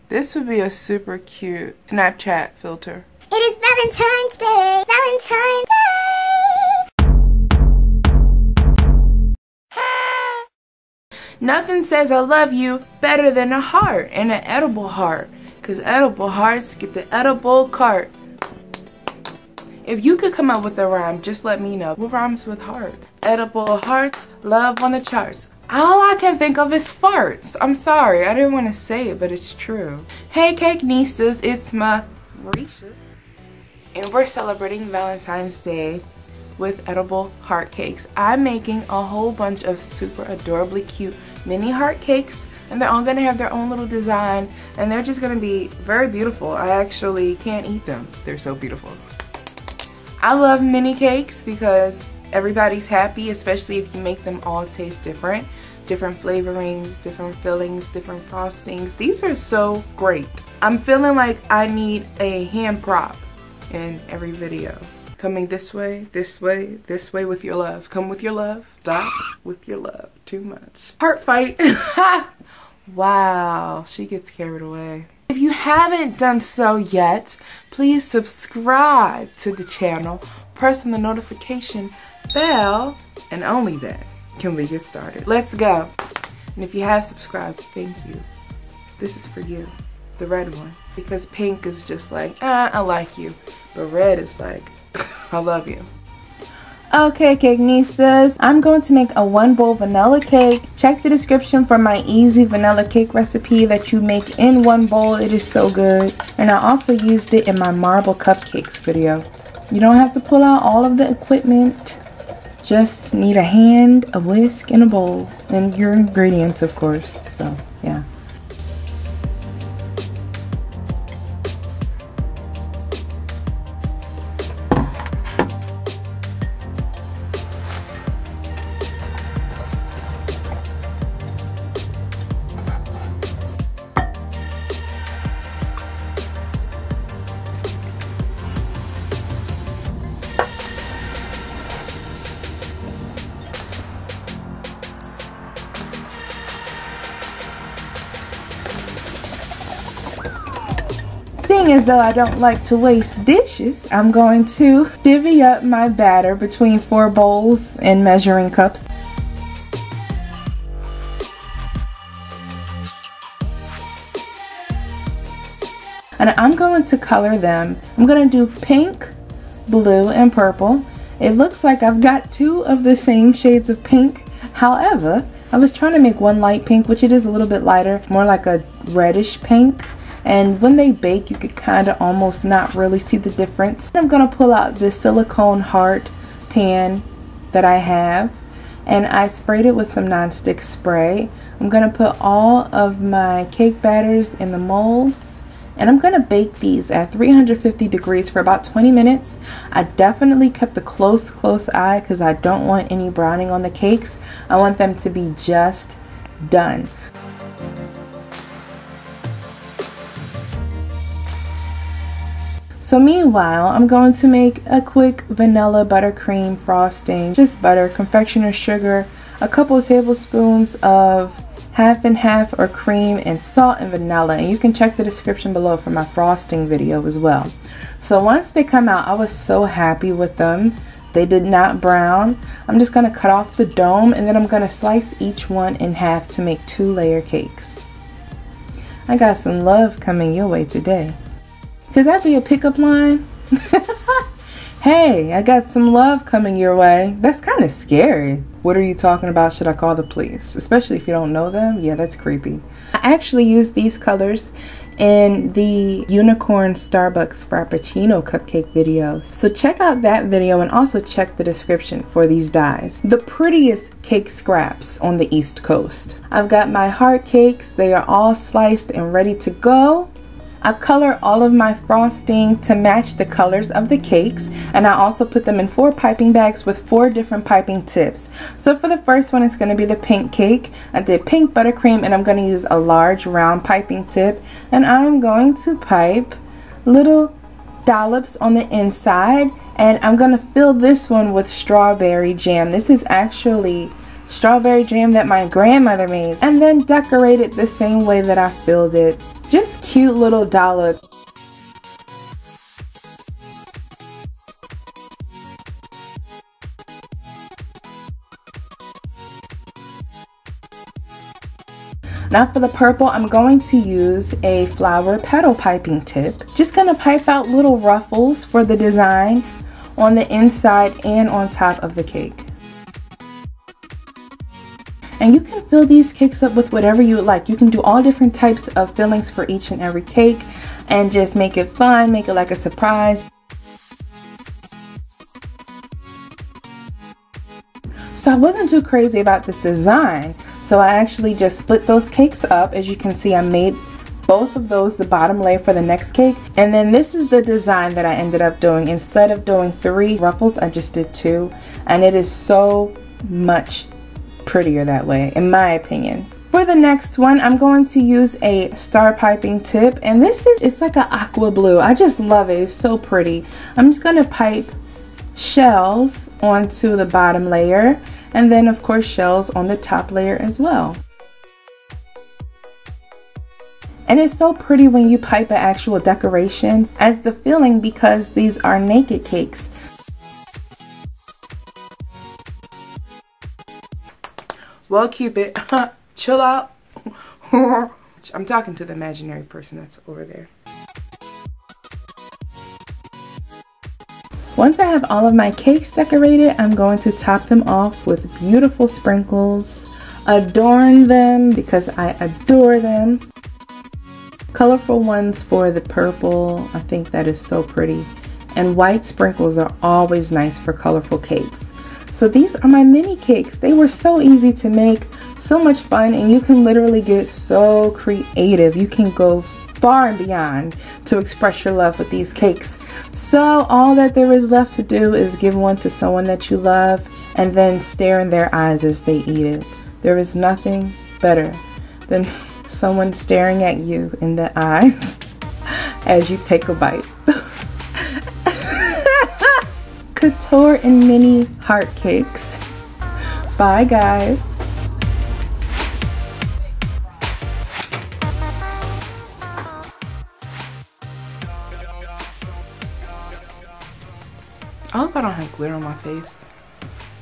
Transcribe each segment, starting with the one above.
This would be a super cute Snapchat filter. It is Valentine's Day! Valentine's Day! Nothing says I love you better than a heart, and an edible heart. Because edible hearts get the edible cart. If you could come up with a rhyme, just let me know. What rhymes with hearts? Edible hearts, love on the charts. All I can think of is farts. I'm sorry, I didn't want to say it, but it's true. Hey cake nistas, it's Marisha. And we're celebrating Valentine's Day with edible heart cakes. I'm making a whole bunch of super adorably cute mini heart cakes, and they're all gonna have their own little design, and they're just gonna be very beautiful. I actually can't eat them. They're so beautiful. I love mini cakes because everybody's happy, especially if you make them all taste different. Different flavorings, different fillings, different frostings. These are so great. I'm feeling like I need a hand prop in every video. Coming this way, this way, this way with your love. Come with your love. Stop with your love. Too much. Heart fight. Wow, she gets carried away. If you haven't done so yet, please subscribe to the channel. Press on the notification bell, and only then can we get started. Let's go. And if you have subscribed, thank you. This is for you, the red one, because pink is just like, I like you, but red is like, I love you. Okay, cake nistas, I'm going to make a 1-bowl vanilla cake. Check the description for my easy vanilla cake recipe that you make in 1 bowl. It is so good. And I also used it in my marble cupcakes video. You don't have to pull out all of the equipment. Just need a hand, a whisk, and a bowl. And your ingredients, of course. So, yeah. Seeing as though I don't like to waste dishes, I'm going to divvy up my batter between 4 bowls and measuring cups. And I'm going to color them. I'm going to do pink, blue, and purple. It looks like I've got 2 of the same shades of pink. However, I was trying to make one light pink, which it is a little bit lighter, more like a reddish pink. And when they bake, you could kind of almost not really see the difference. I'm going to pull out this silicone heart pan that I have, and I sprayed it with some nonstick spray. I'm going to put all of my cake batters in the molds, and I'm going to bake these at 350 degrees for about 20 minutes. I definitely kept a close eye because I don't want any browning on the cakes. I want them to be just done. So meanwhile, I'm going to make a quick vanilla buttercream frosting. Just butter, confectioner's sugar, a couple of tablespoons of half and half or cream, and salt and vanilla. And you can check the description below for my frosting video as well. So once they come out, I was so happy with them. They did not brown. I'm just going to cut off the dome, and then I'm going to slice each one in half to make 2-layer cakes. I got some love coming your way today. Could that be a pickup line? Hey, I got some love coming your way. That's kind of scary. What are you talking about? Should I call the police? Especially if you don't know them. Yeah, that's creepy. I actually used these colors in the Unicorn Starbucks Frappuccino cupcake video. So check out that video and also check the description for these dies. The prettiest cake scraps on the East Coast. I've got my heart cakes. They are all sliced and ready to go. I've colored all of my frosting to match the colors of the cakes, and I also put them in 4 piping bags with 4 different piping tips. So for the first one, it's going to be the pink cake. I did pink buttercream, and I'm going to use a large round piping tip, and I'm going to pipe little dollops on the inside, and I'm going to fill this one with strawberry jam. This is actually strawberry jam that my grandmother made, and then decorate it the same way that I filled it. Just cute little dollops. Now for the purple, I'm going to use a flower petal piping tip. Just gonna pipe out little ruffles for the design on the inside and on top of the cake. And you can fill these cakes up with whatever you would like. You can do all different types of fillings for each and every cake and just make it fun, make it like a surprise. So I wasn't too crazy about this design. So I actually just split those cakes up. As you can see, I made both of those the bottom layer for the next cake. And then this is the design that I ended up doing. Instead of doing 3 ruffles, I just did 2. And it is so much prettier that way, in my opinion. For the next one, I'm going to use a star piping tip. And this is, it's like an aqua blue. I just love it. It's so pretty. I'm just going to pipe shells onto the bottom layer. And then of course shells on the top layer as well. And it's so pretty when you pipe an actual decoration as the filling because these are naked cakes. Well, Cupid, chill out. I'm talking to the imaginary person that's over there. Once I have all of my cakes decorated, I'm going to top them off with beautiful sprinkles, adorn them because I adore them. Colorful ones for the purple, I think that is so pretty. And white sprinkles are always nice for colorful cakes. So these are my mini cakes. They were so easy to make, so much fun, and you can literally get so creative. You can go far and beyond to express your love with these cakes. So all that there is left to do is give one to someone that you love and then stare in their eyes as they eat it. There is nothing better than someone staring at you in the eyes as you take a bite. Couture and mini heart cakes. Bye guys. I hope I don't have glitter on my face.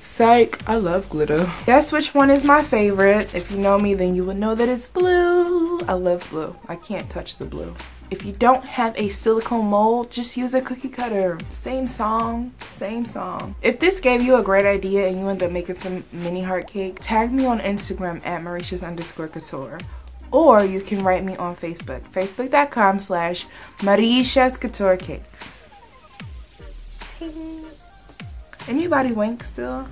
Psych, I love glitter. Guess which one is my favorite? If you know me, then you would know that it's blue. I love blue. I can't touch the blue. If you don't have a silicone mold, just use a cookie cutter. Same song, same song. If this gave you a great idea and you end up making some mini heart cake, tag me on Instagram at Marishas_Couture. Or you can write me on Facebook, facebook.com/MarishasCoutureCakes. Anybody wink still?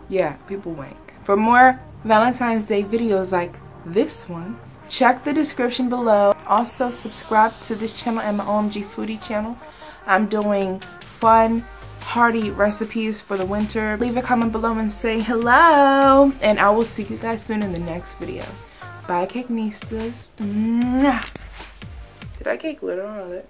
Yeah, people wink. For more Valentine's Day videos like this one, check the description below. Also subscribe to this channel and my Ohemgee Foodie channel. I'm doing fun, hearty recipes for the winter. Leave a comment below and say hello. And I will see you guys soon in the next video. Bye, Cakenistas. Did I get glitter on it?